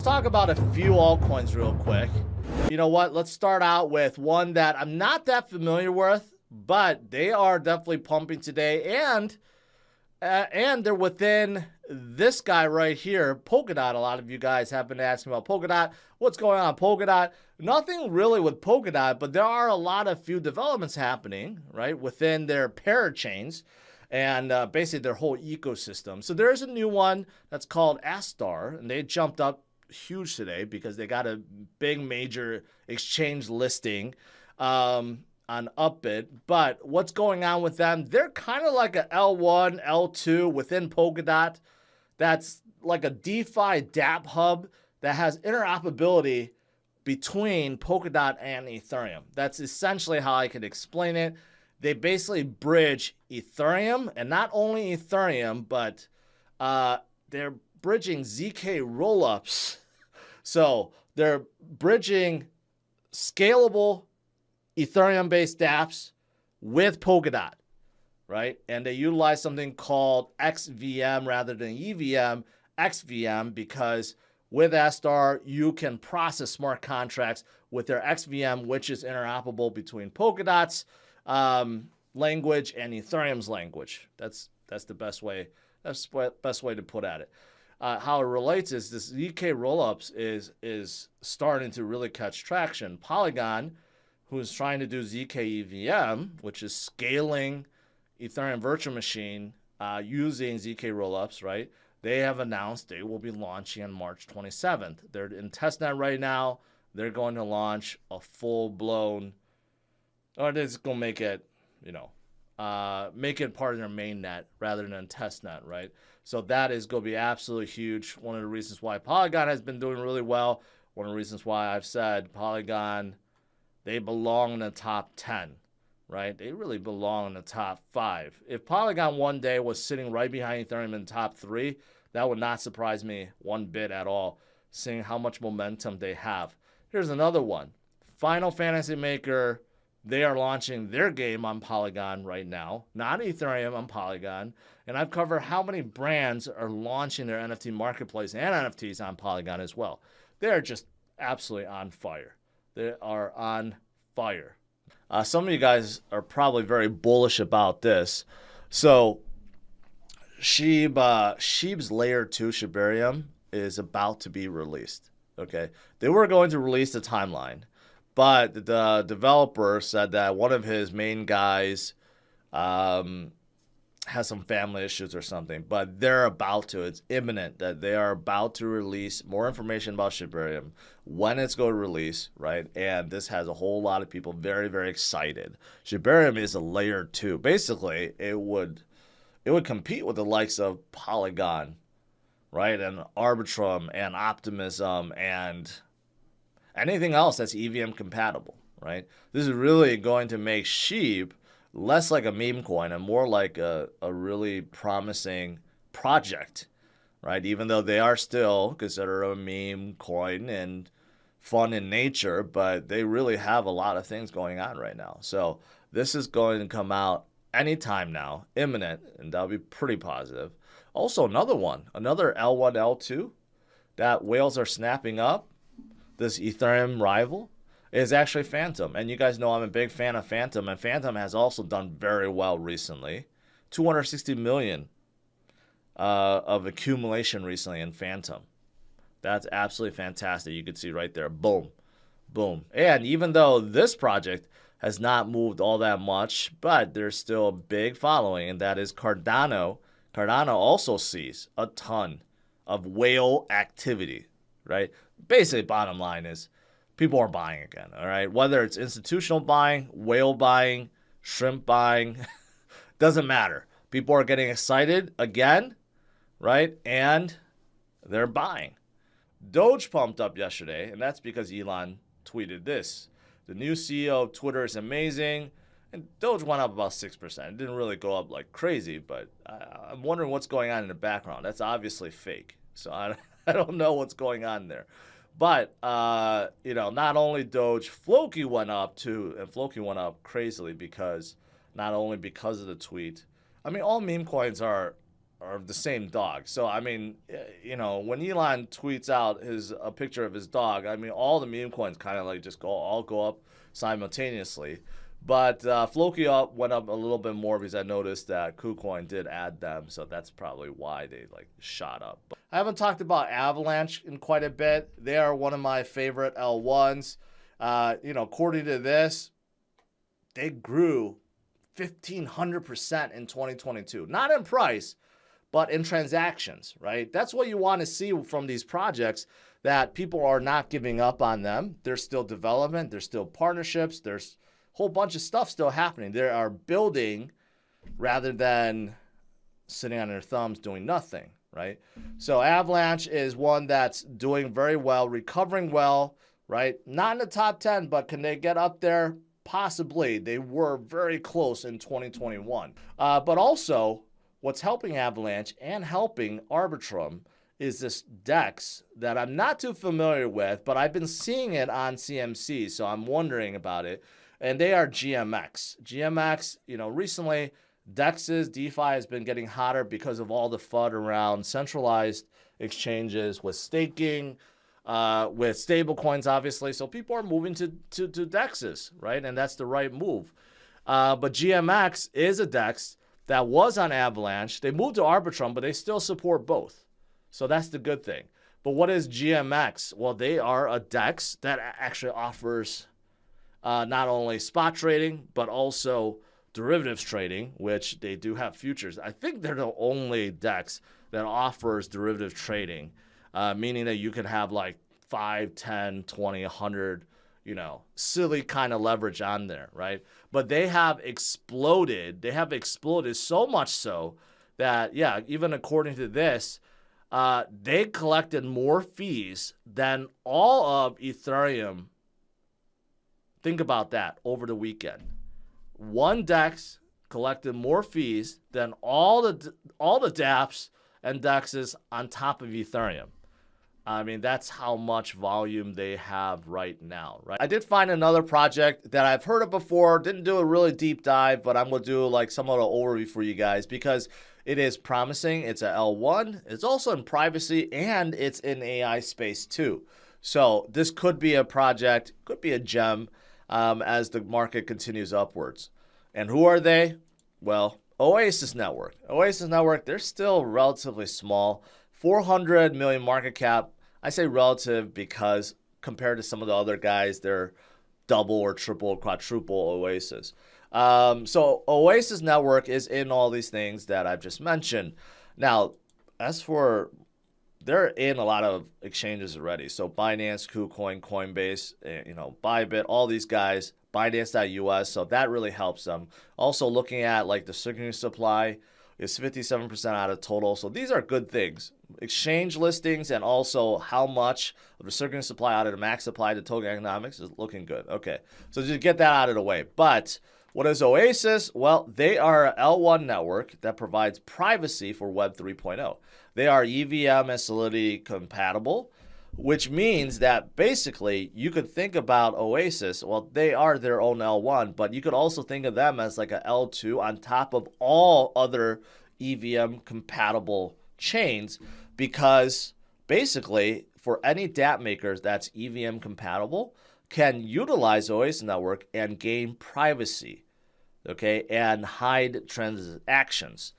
Talk about a few altcoins real quick. You know what? Let's start out with one that I'm not that familiar with, but they are definitely pumping today, and they're within this guy right here, Polkadot. A lot of you guys have been asking about Polkadot. What's going on, Polkadot? Nothing really with Polkadot, but there are a lot of few developments happening, right, within their parachains and basically their whole ecosystem. So there's a new one that's called Astar, and they jumped up huge today because they got a big major exchange listing on Upbit. But what's going on with them? They're kind of like a L1, L2 within Polkadot. That's like a DeFi dApp hub that has interoperability between Polkadot and Ethereum. That's essentially how I could explain it. They basically bridge Ethereum, and not only Ethereum, but they're bridging ZK rollups. So they're bridging scalable Ethereum-based dApps with Polkadot, right? And they utilize something called XVM rather than EVM, XVM, because with Astar, you can process smart contracts with their XVM, which is interoperable between Polkadot's language and Ethereum's language. That's the best way. That's the best way to put at it. How it relates is this ZK rollups is starting to really catch traction. Polygon, who's trying to do ZK EVM, which is scaling Ethereum virtual machine using ZK rollups, right? They have announced they will be launching on March 27th. They're in testnet right now. They're going to launch a full-blown, or they're just going to make it, make it part of their main net rather than testnet, right? So that is going to be absolutely huge. One of the reasons why Polygon has been doing really well. One of the reasons why I've said Polygon, they belong in the top 10, right? They really belong in the top 5. If Polygon one day was sitting right behind Ethereum in the top 3, that would not surprise me one bit at all, seeing how much momentum they have. Here's another one. Final Fantasy Maker, they are launching their game on Polygon right now, not Ethereum, on Polygon. And I've covered how many brands are launching their NFT marketplace and NFTs on Polygon as well. They're just absolutely on fire. They are on fire. Some of you guys are probably very bullish about this. So SHIB's layer 2 Shibarium is about to be released. Okay, they were going to release the timeline, but the developer said that one of his main guys has some family issues or something, but they're about to. It's imminent that they are about to release more information about Shibarium, when it's going to release, right? And this has a whole lot of people very, very excited. Shibarium is a layer 2. Basically, it would compete with the likes of Polygon, right? And Arbitrum and Optimism and anything else that's EVM compatible, right? This is really going to make SHIB less like a meme coin and more like a really promising project, right? Even though they are still considered a meme coin and fun in nature, but they really have a lot of things going on right now. So this is going to come out anytime now, imminent, and that'll be pretty positive. Also, another one, another L1, L2 that whales are snapping up, this Ethereum rival, is actually Fantom. And you guys know I'm a big fan of Fantom, and Fantom has also done very well recently. 260 million of accumulation recently in Fantom. That's absolutely fantastic. You can see right there, boom, boom. And even though this project has not moved all that much, but there's still a big following, and that is Cardano. Cardano also sees a ton of whale activity, right? Basically, bottom line is, people are buying again, all right? Whether it's institutional buying, whale buying, shrimp buying, doesn't matter. People are getting excited again, right? And they're buying. Doge pumped up yesterday, and that's because Elon tweeted this. The new CEO of Twitter is amazing. And Doge went up about 6%. It didn't really go up like crazy, but I'm wondering what's going on in the background. That's obviously fake. So I don't know what's going on there. But, not only Doge, Floki went up too, and Floki went up crazily because, not only because of the tweet. I mean, all meme coins are are the same dog. So, I mean, you know, when Elon tweets out a picture of his dog, I mean, all the meme coins kind of like just all go up simultaneously. But Floki went up a little bit more because I noticed that KuCoin did add them. So that's probably why they like shot up. But I haven't talked about Avalanche in quite a bit. They are one of my favorite L1s. You know, according to this, they grew 1,500% in 2022. Not in price, but in transactions, right? That's what you want to see from these projects, that people are not giving up on them. There's still development. There's still partnerships. There's a whole bunch of stuff still happening. They are building rather than sitting on their thumbs doing nothing, right? So Avalanche is one that's doing very well, recovering well, right? Not in the top 10, but can they get up there? Possibly. They were very close in 2021. But also, what's helping Avalanche and helping Arbitrum is this DEX that I'm not too familiar with, but I've been seeing it on CMC, so I'm wondering about it. And they are GMX. GMX, you know, recently, DEXs, DeFi has been getting hotter because of all the FUD around centralized exchanges with staking, with stable coins, obviously. So people are moving to DEXs, right? And that's the right move. But GMX is a DEX that was on Avalanche. They moved to Arbitrum, but they still support both. So that's the good thing. But what is GMX? Well, they are a DEX that actually offers not only spot trading, but also derivatives trading, which they do have futures. I think they're the only DEX that offers derivative trading, meaning that you can have like 5, 10, 20, 100, you know, silly kind of leverage on there, right? But they have exploded. They have exploded so much so that, yeah, even according to this, they collected more fees than all of Ethereum. Think about that over the weekend. One DEX collected more fees than all the dApps and DEXs on top of Ethereum. I mean, that's how much volume they have right now, right? I did find another project that I've heard of before, didn't do a really deep dive, but I'm going to do like somewhat of an overview for you guys because it is promising. It's a L1. It's also in privacy, and it's in AI space too. So this could be a project, could be a gem as the market continues upwards. And who are they? Well, Oasis Network. Oasis Network, they're still relatively small. 400 million market cap. I say relative because compared to some of the other guys, they're double or triple, quadruple Oasis. So Oasis Network is in all these things that I've just mentioned. Now, as for, they're in a lot of exchanges already. So Binance, KuCoin, Coinbase, you know, Bybit, all these guys, Binance.us. So that really helps them. Also looking at like the circulating supply is 57% out of total. So these are good things. Exchange listings and also how much of the circulating supply out of the max supply to token economics is looking good. Okay, so just get that out of the way. But what is Oasis? Well, they are an L1 network that provides privacy for Web 3.0. They are EVM and Solidity compatible, which means that basically you could think about Oasis, well, they are their own L1, but you could also think of them as like an L2 on top of all other EVM compatible chains, because basically for any dApp makers that's EVM compatible can utilize Oasis Network and gain privacy, okay, and hide transactions.